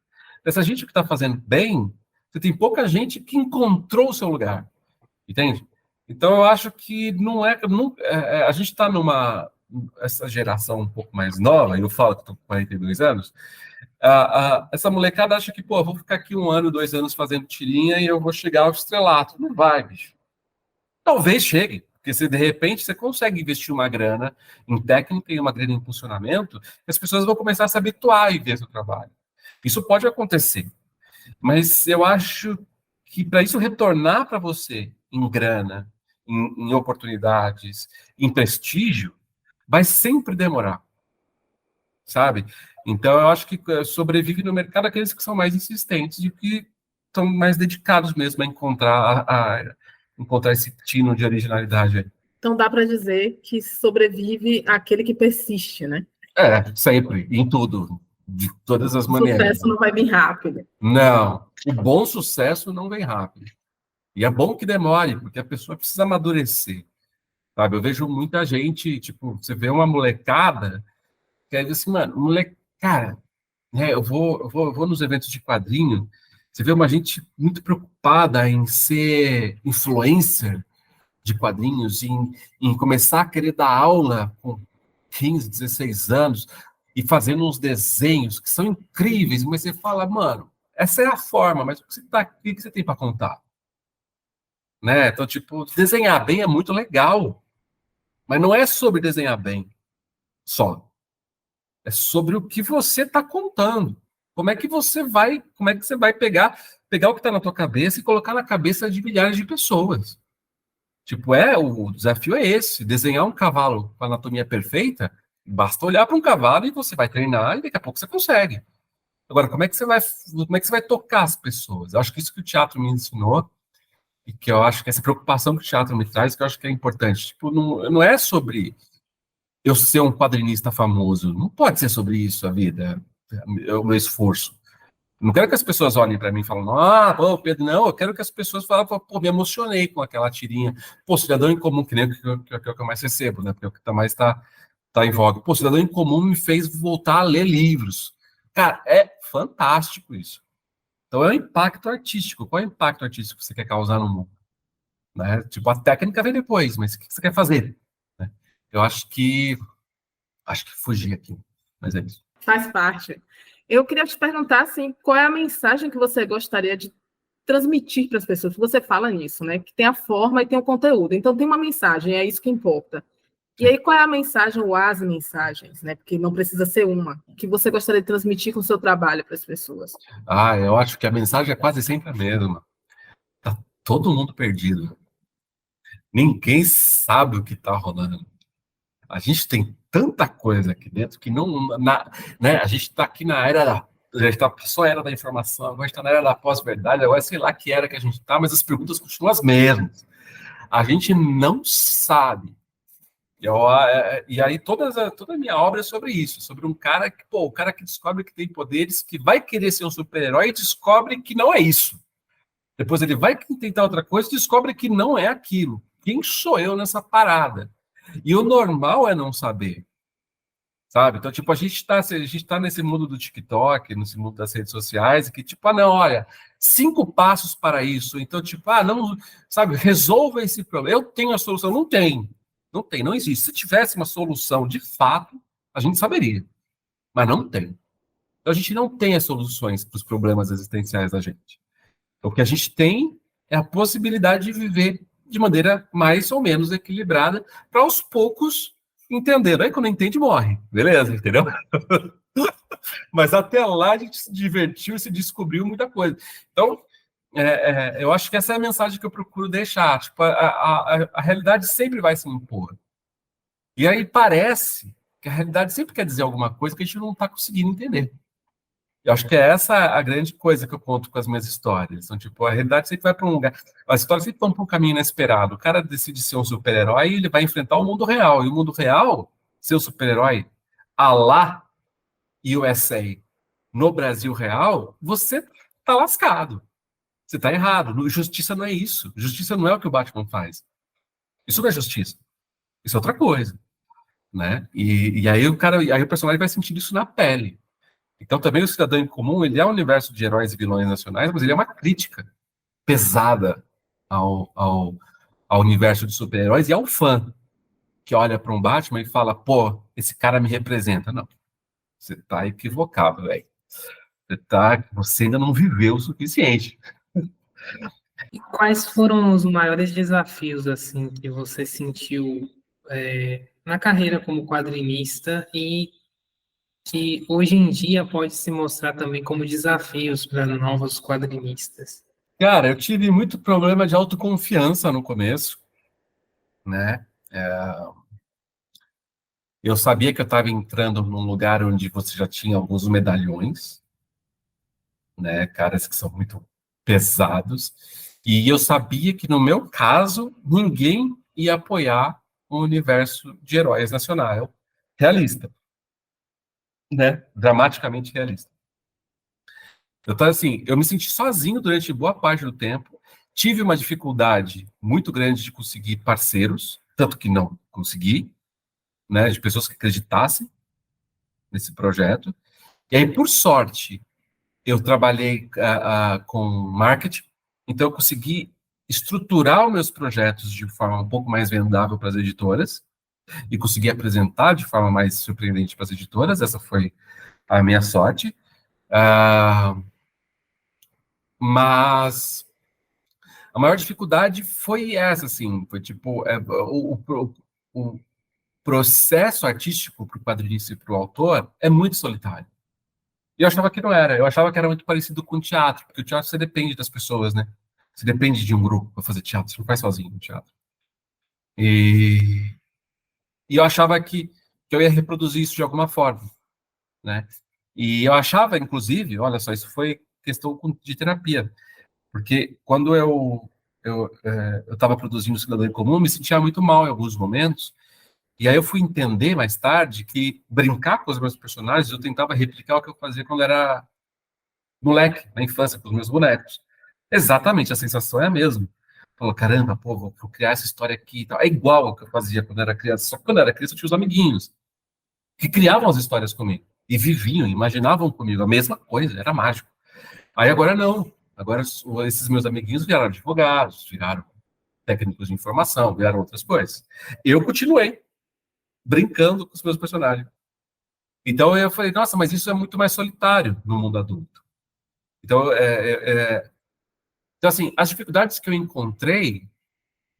Essa gente que está fazendo bem, você tem pouca gente que encontrou o seu lugar, entende? Então, eu acho que não é, a gente está essa geração um pouco mais nova, eu falo que estou com 42 anos, essa molecada acha que, pô, vou ficar aqui 1 ano, 2 anos fazendo tirinha e eu vou chegar ao estrelato. Não vai, bicho. Talvez chegue, porque se de repente você consegue investir uma grana em técnica e uma grana em funcionamento, as pessoas vão começar a se habituar e ver seu trabalho. Isso pode acontecer, mas eu acho que para isso retornar para você em grana, em oportunidades, em prestígio, vai sempre demorar, sabe? Então eu acho que sobrevive no mercado aqueles que são mais insistentes e que estão mais dedicados mesmo a encontrar esse tino de originalidade aí. Então dá para dizer que sobrevive aquele que persiste, né? Sempre, em tudo, de todas as O maneiras. sucesso não vai vir rápido. Não, o bom sucesso não vem rápido. E é bom que demore, porque a pessoa precisa amadurecer, sabe? Eu vejo muita gente, tipo, você vê uma molecada, que é assim, mano, cara, né, eu vou nos eventos de quadrinho, você vê uma gente muito preocupada em ser influencer de quadrinhos, em começar a querer dar aula com 15, 16 anos e fazendo uns desenhos que são incríveis, mas você fala, mano, essa é a forma, mas o que você tem para contar? Né? Então, tipo, desenhar bem é muito legal, mas não é sobre desenhar bem só. É sobre o que você está contando. Como é que você vai pegar o que está na tua cabeça e colocar na cabeça de milhares de pessoas? Tipo, o desafio é esse, desenhar um cavalo com a anatomia perfeita, basta olhar para um cavalo e você vai treinar e daqui a pouco você consegue. Agora, como é que você vai tocar as pessoas? Eu acho que isso que o teatro me ensinou e que eu acho que essa preocupação que o teatro me traz, que eu acho que é importante. Tipo, não é sobre eu ser um quadrinista famoso. Não pode ser sobre isso a vida, o meu esforço. Não quero que as pessoas olhem para mim e falem, pô, Pedro, não, eu quero que as pessoas falem, pô, me emocionei com aquela tirinha. Pô, cidadão em comum, que nem o que eu mais recebo, né? Porque é o que mais tá em voga. Pô, cidadão em comum me fez voltar a ler livros. Cara, é fantástico isso. Então é um impacto artístico. Qual é o impacto artístico que você quer causar no mundo? Né? Tipo, a técnica vem depois, mas o que você quer fazer? Né? Eu acho que fugi aqui, mas é isso. Faz parte. Eu queria te perguntar, assim, qual é a mensagem que você gostaria de transmitir para as pessoas? Você fala nisso, né? Que tem a forma e tem o conteúdo. Então, tem uma mensagem, é isso que importa. E aí, qual é a mensagem ou as mensagens, né? Porque não precisa ser uma, que você gostaria de transmitir com o seu trabalho para as pessoas? Eu acho que a mensagem é quase sempre a mesma. Tá todo mundo perdido. Ninguém sabe o que tá rolando. A gente tem tanta coisa aqui dentro que não... né? A gente tá aqui na era a gente tá só era da informação, agora a gente tá na era da pós-verdade, agora sei lá que era que a gente tá, mas as perguntas continuam as mesmas. A gente não sabe. E aí toda a minha obra é sobre isso, sobre um cara que, o cara que descobre que tem poderes, que vai querer ser um super-herói e descobre que não é isso. Depois ele vai tentar outra coisa e descobre que não é aquilo. Quem sou eu nessa parada? E o normal é não saber, sabe? Então, tipo, a gente tá nesse mundo do TikTok, nesse mundo das redes sociais, que, tipo, não, olha, 5 passos para isso. Então, tipo, não, sabe, resolva esse problema. Eu tenho a solução. Não tem. Não tem, não existe. Se tivesse uma solução de fato, a gente saberia. Mas não tem. Então, a gente não tem as soluções para os problemas existenciais da gente. O que a gente tem é a possibilidade de viver de maneira mais ou menos equilibrada, para aos poucos entender. Aí quando entende, morre. Beleza, entendeu? Mas até lá a gente se divertiu e se descobriu muita coisa. Então, eu acho que essa é a mensagem que eu procuro deixar. Tipo, a realidade sempre vai se impor. E aí parece que a realidade sempre quer dizer alguma coisa que a gente não está conseguindo entender. Eu acho que é essa a grande coisa que eu conto com as minhas histórias. Então, tipo, a realidade sempre vai para um lugar. As histórias sempre vão para um caminho inesperado. O cara decide ser um super-herói e ele vai enfrentar o mundo real. E o mundo real, ser o super-herói, a lá USA. no Brasil real, você tá lascado. Você tá errado. Justiça não é isso. Justiça não é o que o Batman faz. Isso não é justiça. Isso é outra coisa, né? E aí aí o personagem vai sentir isso na pele. Então também o Cidadão em Comum, ele é um universo de heróis e vilões nacionais, mas ele é uma crítica pesada ao universo de super-heróis e ao fã que olha para um Batman e fala, pô, esse cara me representa. Não, você tá equivocado, velho. Você ainda não viveu o suficiente. E quais foram os maiores desafios assim que você sentiu na carreira como quadrinista e que hoje em dia pode se mostrar também como desafios para novos quadrinistas? Cara, eu tive muito problema de autoconfiança no começo, né? Eu sabia que eu estava entrando num lugar onde você já tinha alguns medalhões, né? Caras que são muito pesados. E eu sabia que, no meu caso, ninguém ia apoiar o universo de heróis nacional realista, né? Dramaticamente realista. Então, assim, eu me senti sozinho durante boa parte do tempo. Tive uma dificuldade muito grande de conseguir parceiros, tanto que não consegui, né? De pessoas que acreditassem nesse projeto. E aí, por sorte, eu trabalhei com marketing, então eu consegui estruturar os meus projetos de forma um pouco mais vendável para as editoras e consegui apresentar de forma mais surpreendente para as editoras. Essa foi a minha sorte. Mas a maior dificuldade foi essa, assim, foi tipo o processo artístico para o quadrinista e para o autor é muito solitário. E eu achava que não era. Eu achava que era muito parecido com o teatro, porque o teatro você depende das pessoas, né? Você depende de um grupo para fazer teatro, você não faz sozinho no teatro. E, e eu achava que eu ia reproduzir isso de alguma forma, né? E eu achava, inclusive, olha só, isso foi questão de terapia, porque quando eu estava produzindo o Cidadão em Comum, eu me sentia muito mal em alguns momentos, e aí eu fui entender mais tarde que brincar com os meus personagens, eu tentava replicar o que eu fazia quando era moleque, na infância, com os meus bonecos. Exatamente, a sensação é a mesma. Falou, caramba, pô, vou criar essa história aqui e tal. É igual ao que eu fazia quando era criança, só que quando era criança eu tinha os amiguinhos, que criavam as histórias comigo, e viviam, imaginavam comigo, a mesma coisa, era mágico. Aí agora não, agora esses meus amiguinhos viraram advogados, viraram técnicos de informação, viraram outras coisas. Eu continuei brincando com os meus personagens. Então eu falei, nossa, mas isso é muito mais solitário no mundo adulto. Então, então, assim, as dificuldades que eu encontrei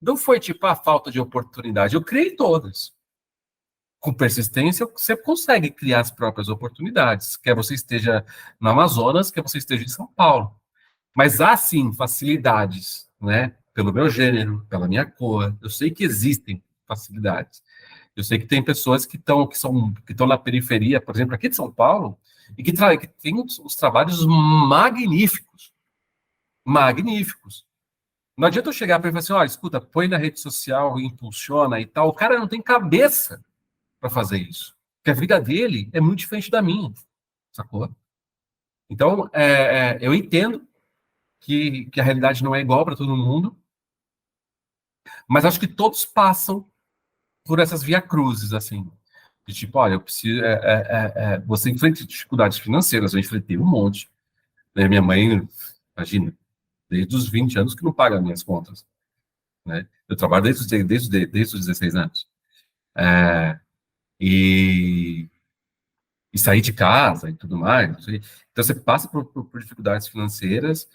não foi tipo a falta de oportunidade, eu criei todas. Com persistência, você consegue criar as próprias oportunidades, quer você esteja no Amazonas, quer você esteja em São Paulo. Mas há, sim, facilidades, né? Pelo meu gênero, pela minha cor, eu sei que existem facilidades. Eu sei que tem pessoas que estão na periferia, por exemplo, aqui de São Paulo, e que têm os trabalhos magníficos. Magníficos. Não adianta eu chegar para ele e falar assim, olha, escuta, põe na rede social, impulsiona e tal. O cara não tem cabeça para fazer isso. Porque a vida dele é muito diferente da minha, sacou? Então, eu entendo que a realidade não é igual para todo mundo, mas acho que todos passam por essas via-cruzes, assim. De tipo, olha, eu preciso... você enfrenta dificuldades financeiras, eu enfrentei um monte. Né? Minha mãe, imagina, desde os 20 anos que não paga minhas contas. Né? Eu trabalho desde os 16 anos. E sair de casa e tudo mais. Então, você passa por dificuldades financeiras,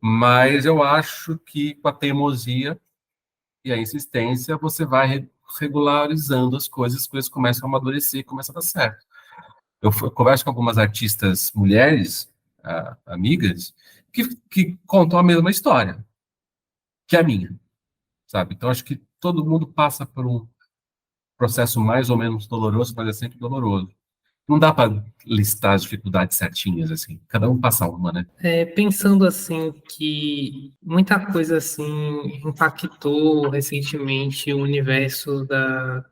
mas eu acho que com a teimosia e a insistência, você vai regularizando as coisas começam a amadurecer, começa a dar certo. Eu converso com algumas artistas mulheres, amigas, que contam a mesma história que a minha, sabe? Então, acho que todo mundo passa por um processo mais ou menos doloroso, mas é sempre doloroso. Não dá para listar as dificuldades certinhas, assim. Cada um passa uma, né? Pensando assim que muita coisa assim impactou recentemente o universo da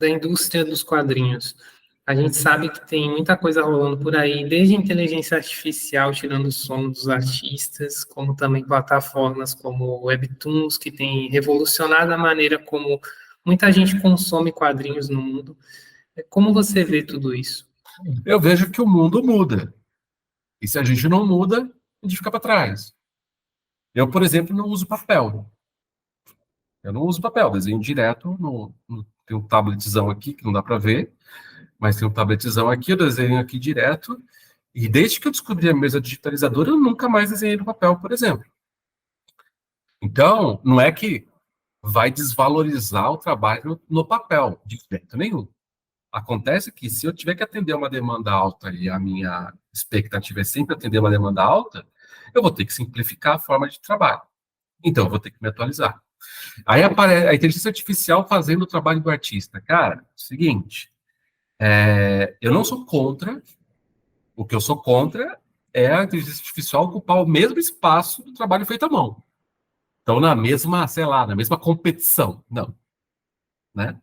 indústria dos quadrinhos. A gente sabe que tem muita coisa rolando por aí, desde inteligência artificial tirando o sono dos artistas, como também plataformas como o Webtoons, que tem revolucionado a maneira como muita gente consome quadrinhos no mundo. Como você vê tudo isso? Eu vejo que o mundo muda. E se a gente não muda, a gente fica para trás. Eu, por exemplo, não uso papel. Eu não uso papel, desenho direto tem um tabletzão aqui que não dá para ver, mas tem um tabletzão aqui, eu desenho aqui direto. E desde que eu descobri a mesa digitalizadora, eu nunca mais desenhei no papel, por exemplo. Então, não é que vai desvalorizar o trabalho no papel, de jeito nenhum. Acontece que se eu tiver que atender uma demanda alta e a minha expectativa é sempre atender uma demanda alta, eu vou ter que simplificar a forma de trabalho. Então, eu vou ter que me atualizar. Aí aparece a inteligência artificial fazendo o trabalho do artista. Cara, seguinte, eu não sou contra, o que eu sou contra é a inteligência artificial ocupar o mesmo espaço do trabalho feito à mão. Então, na mesma, sei lá, na mesma competição. Não, né?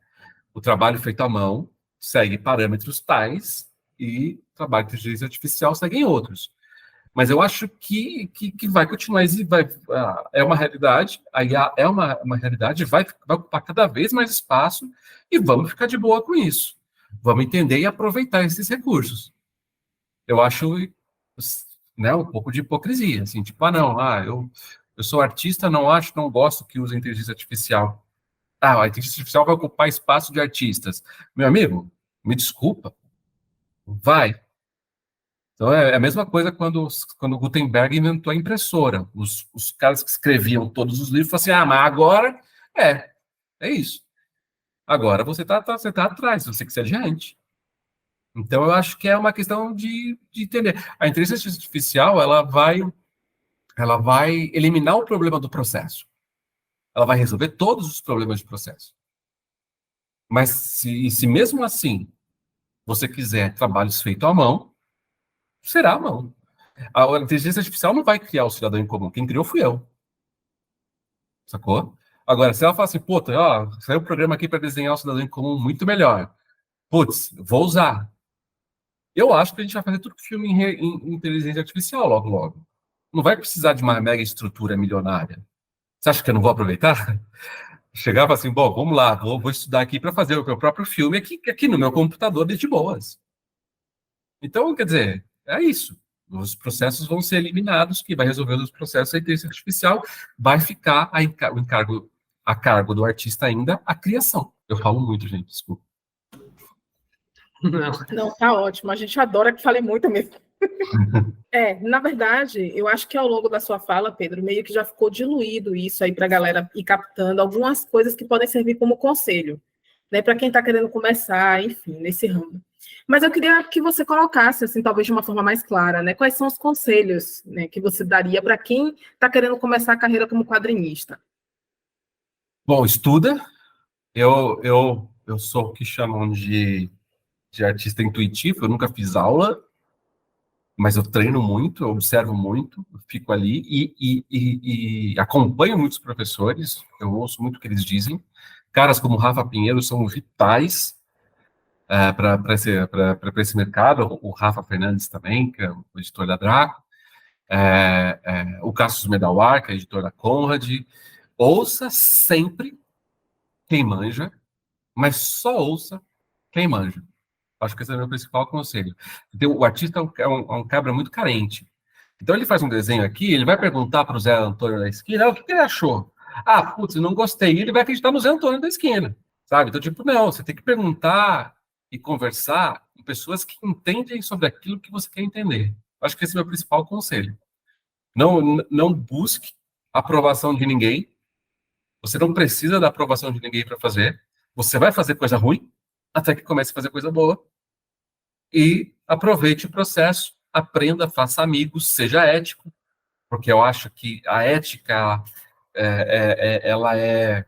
O trabalho feito à mão segue parâmetros tais e o trabalho de inteligência artificial segue outros. Mas eu acho que vai continuar, é uma realidade, a IA é uma realidade, vai ocupar cada vez mais espaço e vamos ficar de boa com isso. Vamos entender e aproveitar esses recursos. Eu acho, né, um pouco de hipocrisia, assim, tipo, eu sou artista, não gosto que use inteligência artificial. Ah, a inteligência artificial vai ocupar espaço de artistas. Meu amigo, me desculpa, vai. Então é a mesma coisa quando Gutenberg inventou a impressora. Os caras que escreviam todos os livros falaram assim: mas agora é isso. Agora você tá atrás, você que ser adiante. Então eu acho que é uma questão de entender. A inteligência artificial ela vai eliminar o problema do processo. Ela vai resolver todos os problemas de processo. Mas se mesmo assim você quiser trabalhos feitos à mão, será à mão. A inteligência artificial não vai criar o cidadão em comum. Quem criou fui eu. Sacou? Agora, se ela fala assim, puta, ó, saiu um programa aqui para desenhar o cidadão em comum muito melhor. Putz, vou usar. Eu acho que a gente vai fazer tudo filme em inteligência artificial logo, logo. Não vai precisar de uma mega estrutura milionária. Você acha que eu não vou aproveitar? Chegar e falar assim, bom, vamos lá, vou estudar aqui para fazer o meu próprio filme aqui no meu computador de boas. Então, quer dizer, é isso. Os processos vão ser eliminados, que vai resolver os processos, a inteligência artificial vai ficar o encargo, a cargo do artista ainda a criação. Eu falo muito, gente, desculpa. Não, tá ótimo. A gente adora que fale muito mesmo. Na verdade, eu acho que ao longo da sua fala, Pedro, meio que já ficou diluído isso aí para a galera ir captando algumas coisas que podem servir como conselho, né, para quem está querendo começar, enfim, nesse ramo. Mas eu queria que você colocasse, assim, talvez de uma forma mais clara, né, quais são os conselhos, né, que você daria para quem está querendo começar a carreira como quadrinista? Bom, estuda. Eu sou o que chamam de artista intuitivo. Eu nunca fiz aula, mas eu treino muito, eu observo muito, eu fico ali e acompanho muitos professores. Eu ouço muito o que eles dizem. Caras como Rafa Pinheiro são vitais para esse mercado, o Rafa Fernandes também, que é o editor da Draco, o Cassius Medawar, que é editor da Conrad. Ouça sempre quem manja, mas só ouça quem manja. Acho que esse é o meu principal conselho. Então, o artista é um cabra muito carente. Então, ele faz um desenho aqui, ele vai perguntar para o Zé Antônio da esquina, o que ele achou? Ah, putz, não gostei. E ele vai acreditar no Zé Antônio da esquina, sabe? Então, tipo, não, você tem que perguntar e conversar com pessoas que entendem sobre aquilo que você quer entender. Acho que esse é o meu principal conselho. Não busque a aprovação de ninguém. Você não precisa da aprovação de ninguém para fazer. Você vai fazer coisa ruim até que comece a fazer coisa boa. E aproveite o processo, aprenda, faça amigos, seja ético, porque eu acho que a ética, ela é,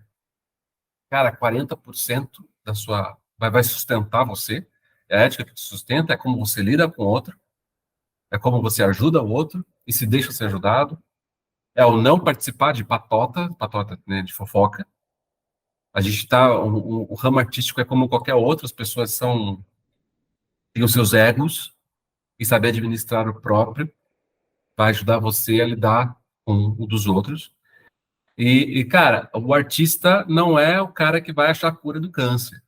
cara, 40% da sua, vai sustentar você. É a ética que te sustenta, é como você lida com o outro, é como você ajuda o outro e se deixa ser ajudado. É o não participar de patota, né, de fofoca. A gente tá, o ramo artístico é como qualquer outro, as pessoas são tem os seus egos, e saber administrar o próprio vai ajudar você a lidar com o dos outros. Cara, o artista não é o cara que vai achar a cura do câncer.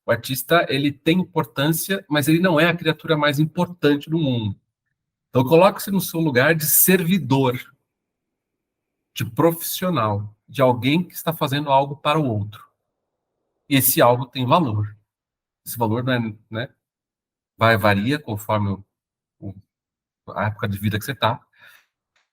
O artista, ele tem importância, mas ele não é a criatura mais importante do mundo. Então, coloque-se no seu lugar de servidor, de profissional, de alguém que está fazendo algo para o outro. E esse algo tem valor. Esse valor não é, né, varia conforme a época de vida que você está,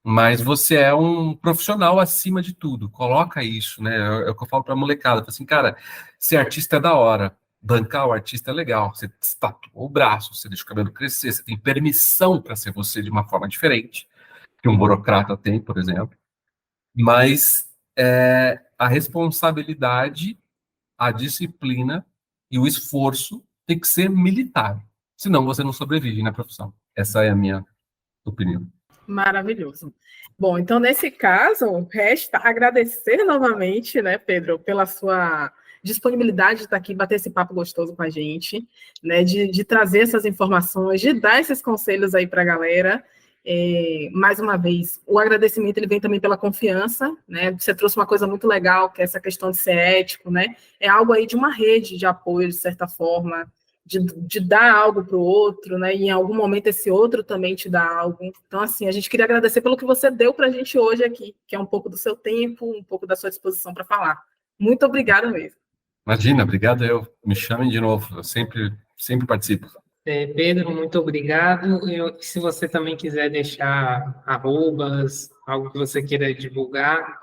mas você é um profissional acima de tudo. Coloca isso, né? É o que eu falo para a molecada. Assim, cara, ser artista é da hora. Bancar o artista é legal. Você tatua o braço, você deixa o cabelo crescer, você tem permissão para ser você de uma forma diferente que um burocrata tem, por exemplo. Mas a responsabilidade, a disciplina e o esforço tem que ser militar. Senão você não sobrevive na profissão. Essa é a minha opinião. Maravilhoso. Bom, então, nesse caso, resta agradecer novamente, né, Pedro, pela sua disponibilidade de estar aqui, bater esse papo gostoso com a gente, né, de trazer essas informações, de dar esses conselhos aí para a galera. Mais uma vez, o agradecimento ele vem também pela confiança, né? Você trouxe uma coisa muito legal, que é essa questão de ser ético, né? É algo aí de uma rede de apoio, de certa forma, de dar algo para o outro, né? E em algum momento esse outro também te dá algo. Então, assim, a gente queria agradecer pelo que você deu para a gente hoje aqui, que é um pouco do seu tempo, um pouco da sua disposição para falar. Muito obrigada mesmo. Imagina, obrigado. Me chamem de novo. Eu sempre participo. Pedro, muito obrigado. Se você também quiser deixar arrobas, algo que você queira divulgar.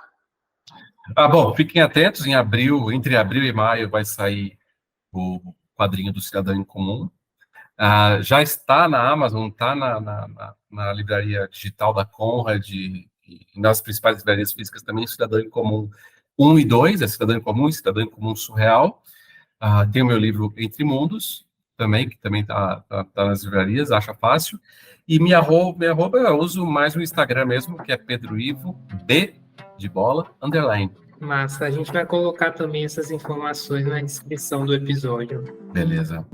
Bom, fiquem atentos. Entre abril e maio, vai sair o quadrinho do Cidadão em Comum. Já está na Amazon, está na livraria digital da Conrad e nas principais livrarias físicas também, Cidadão em Comum 1 e 2, Cidadão em Comum e Cidadão em Comum Surreal. Tem o meu livro Entre Mundos, também, que também está nas livrarias, acha fácil. E minha arroba eu uso mais no Instagram mesmo, que é Pedro Ivo, B de bola, _. Massa, a gente vai colocar também essas informações na descrição do episódio. Beleza.